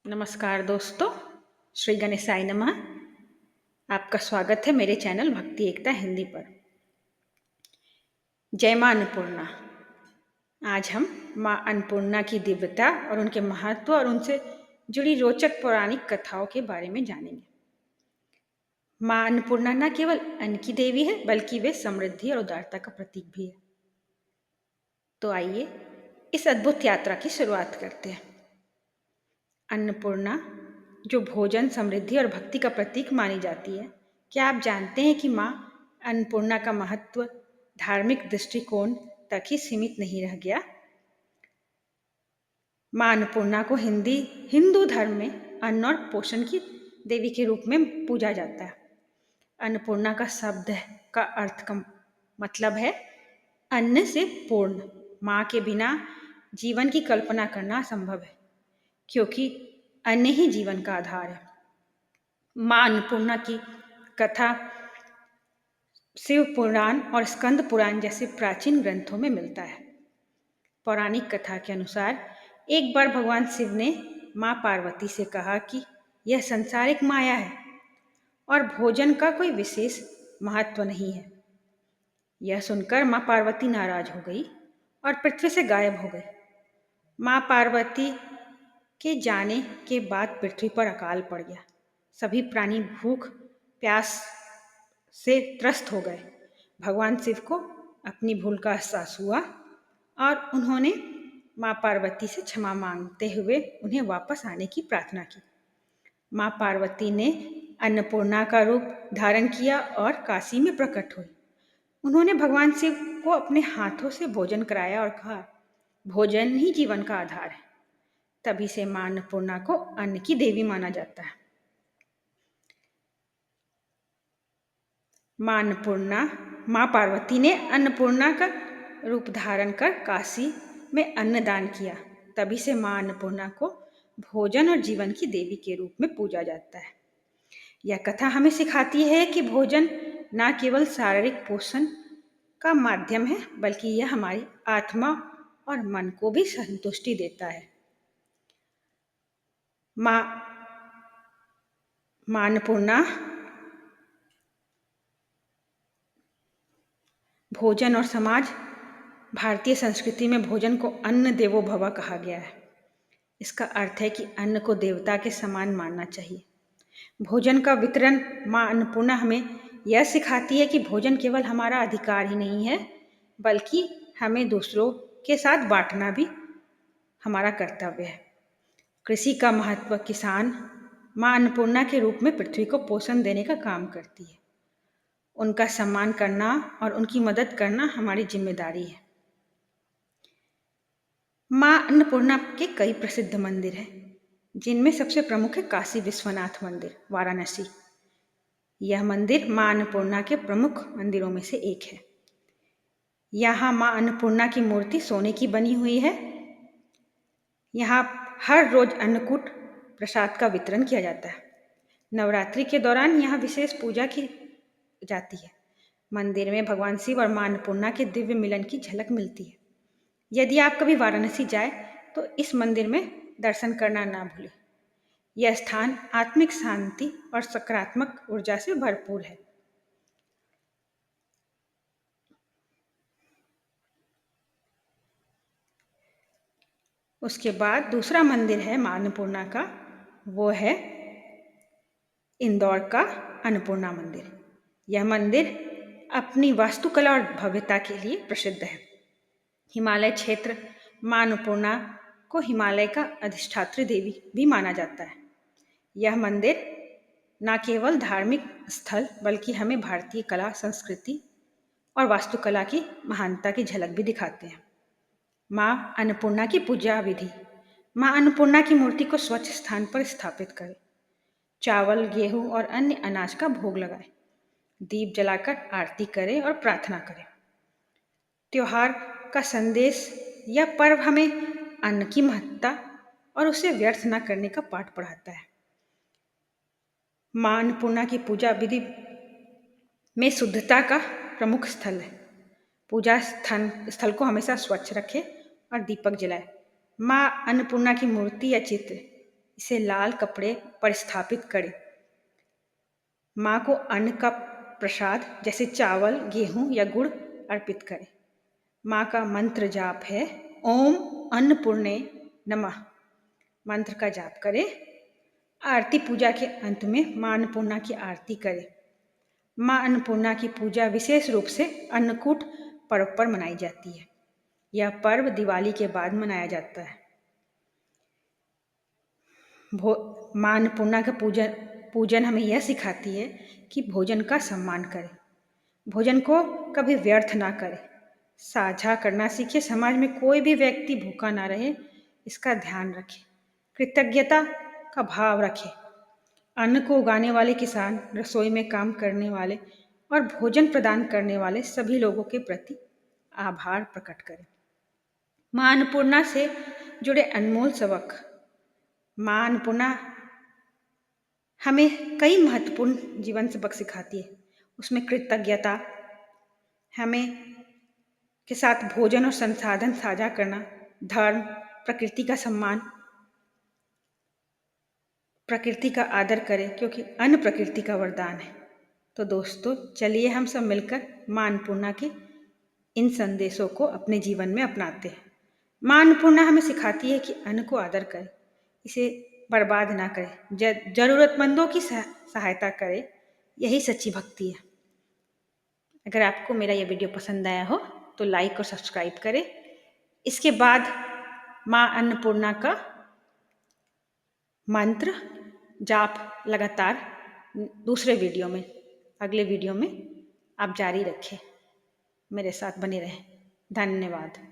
नमस्कार दोस्तों, श्री गणेशाय नमः। आपका स्वागत है मेरे चैनल भक्ति एकता हिंदी पर। जय माँ अन्नपूर्णा। आज हम माँ अन्नपूर्णा की दिव्यता और उनके महत्व और उनसे जुड़ी रोचक पौराणिक कथाओं के बारे में जानेंगे। माँ अन्नपूर्णा न केवल अन्न की देवी है, बल्कि वे समृद्धि और उदारता का प्रतीक भी है। तो आइए इस अद्भुत यात्रा की शुरुआत करते हैं। अन्नपूर्णा, जो भोजन, समृद्धि और भक्ति का प्रतीक मानी जाती है, क्या आप जानते हैं कि माँ अन्नपूर्णा का महत्व धार्मिक दृष्टिकोण तक ही सीमित नहीं रह गया? माँ अन्नपूर्णा को हिंदू धर्म में अन्न और पोषण की देवी के रूप में पूजा जाता है। अन्नपूर्णा का शब्द का अर्थ का मतलब है अन्न से पूर्ण। माँ के बिना जीवन की कल्पना करना असंभव है, क्योंकि अन्न ही जीवन का आधार है। माँ अन्नपूर्णा की कथा शिव पुराण और स्कंद पुराण जैसे प्राचीन ग्रंथों में मिलता है। पौराणिक कथा के अनुसार एक बार भगवान शिव ने माँ पार्वती से कहा कि यह संसार एक माया है और भोजन का कोई विशेष महत्व नहीं है। यह सुनकर माँ पार्वती नाराज हो गई और पृथ्वी से गायब हो गई। माँ पार्वती के जाने के बाद पृथ्वी पर अकाल पड़ गया। सभी प्राणी भूख प्यास से त्रस्त हो गए। भगवान शिव को अपनी भूल का एहसास हुआ और उन्होंने माँ पार्वती से क्षमा मांगते हुए उन्हें वापस आने की प्रार्थना की। माँ पार्वती ने अन्नपूर्णा का रूप धारण किया और काशी में प्रकट हुई। उन्होंने भगवान शिव को अपने हाथों से भोजन कराया और कहा, भोजन ही जीवन का आधार है। तभी से माँ अन्नपूर्णा को अन्न की देवी माना जाता है। माँ पार्वती ने अन्नपूर्णा का रूप धारण कर काशी में अन्नदान किया। तभी से माँ अन्नपूर्णा को भोजन और जीवन की देवी के रूप में पूजा जाता है। यह कथा हमें सिखाती है कि भोजन न केवल शारीरिक पोषण का माध्यम है, बल्कि यह हमारी आत्मा और मन को भी संतुष्टि देता है। माँ अन्नपूर्णा भोजन और समाज। भारतीय संस्कृति में भोजन को अन्न देवो भव कहा गया है। इसका अर्थ है कि अन्न को देवता के समान मानना चाहिए। भोजन का वितरण माँ अन्नपूर्णा हमें यह सिखाती है कि भोजन केवल हमारा अधिकार ही नहीं है, बल्कि हमें दूसरों के साथ बांटना भी हमारा कर्तव्य है। कृषि का महत्व। किसान माँ अन्नपूर्णा के रूप में पृथ्वी को पोषण देने का काम करती है। उनका सम्मान करना और उनकी मदद करना हमारी जिम्मेदारी है। माँ अन्नपूर्णा के कई प्रसिद्ध मंदिर हैं, जिनमें सबसे प्रमुख है काशी विश्वनाथ मंदिर, वाराणसी। यह मंदिर माँ अन्नपूर्णा के प्रमुख मंदिरों में से एक है। यहाँ माँ अन्नपूर्णा की मूर्ति सोने की बनी हुई है। यहाँ हर रोज अन्नकूट प्रसाद का वितरण किया जाता है। नवरात्रि के दौरान यहाँ विशेष पूजा की जाती है। मंदिर में भगवान शिव और माँ अन्नपूर्णा के दिव्य मिलन की झलक मिलती है। यदि आप कभी वाराणसी जाए तो इस मंदिर में दर्शन करना ना भूलें। यह स्थान आत्मिक शांति और सकारात्मक ऊर्जा से भरपूर है। उसके बाद दूसरा मंदिर है माँ अन्नपूर्णा का, वो है इंदौर का अन्नपूर्णा मंदिर। यह मंदिर अपनी वास्तुकला और भव्यता के लिए प्रसिद्ध है। हिमालय क्षेत्र माँ अन्नपूर्णा को हिमालय का अधिष्ठात्री देवी भी माना जाता है। यह मंदिर न केवल धार्मिक स्थल, बल्कि हमें भारतीय कला, संस्कृति और वास्तुकला की महानता की झलक भी दिखाते हैं। माँ अन्नपूर्णा की पूजा विधि। माँ अन्नपूर्णा की मूर्ति को स्वच्छ स्थान पर स्थापित करें। चावल, गेहूं और अन्य अनाज का भोग लगाएं। दीप जलाकर आरती करें और प्रार्थना करें। त्योहार का संदेश यह पर्व हमें अन्न की महत्ता और उसे व्यर्थ न करने का पाठ पढ़ाता है। माँ अन्नपूर्णा की पूजा विधि में शुद्धता का प्रमुख स्थल है। पूजा स्थल को हमेशा स्वच्छ रखें और दीपक जलाएं। माँ अन्नपूर्णा की मूर्ति या चित्र इसे लाल कपड़े पर स्थापित करें। माँ को अन्न का प्रसाद जैसे चावल, गेहूं या गुड़ अर्पित करें। माँ का मंत्र जाप है ओम अन्नपूर्णे नमः। मंत्र का जाप करें। आरती पूजा के अंत में माँ अन्नपूर्णा की आरती करें। माँ अन्नपूर्णा की पूजा विशेष रूप से अन्नकूट पर्व पर मनाई जाती है। यह पर्व दिवाली के बाद मनाया जाता है। माँ अन्नपूर्णा का पूजन हमें यह सिखाती है कि भोजन का सम्मान करें, भोजन को कभी व्यर्थ ना करें, साझा करना सीखे, समाज में कोई भी व्यक्ति भूखा ना रहे इसका ध्यान रखें, कृतज्ञता का भाव रखें, अन्न को उगाने वाले किसान, रसोई में काम करने वाले और भोजन प्रदान करने वाले सभी लोगों के प्रति आभार प्रकट करें। माँ अन्नपूर्णा से जुड़े अनमोल सबक। माँ अन्नपूर्णा हमें कई महत्वपूर्ण जीवन सबक सिखाती है। उसमें कृतज्ञता, हमें के साथ भोजन और संसाधन साझा करना, धर्म, प्रकृति का सम्मान, प्रकृति का आदर करें क्योंकि अन्न प्रकृति का वरदान है। तो दोस्तों चलिए हम सब मिलकर माँ अन्नपूर्णा के इन संदेशों को अपने जीवन में अपनाते हैं। माँ अन्नपूर्णा हमें सिखाती है कि अन्न को आदर करें, इसे बर्बाद ना करें, जरूरतमंदों की सहायता करें। यही सच्ची भक्ति है। अगर आपको मेरा ये वीडियो पसंद आया हो तो लाइक और सब्सक्राइब करें। इसके बाद माँ अन्नपूर्णा का मंत्र जाप लगातार दूसरे वीडियो में, अगले वीडियो में आप जारी रखें, मेरे साथ बने रहें। धन्यवाद।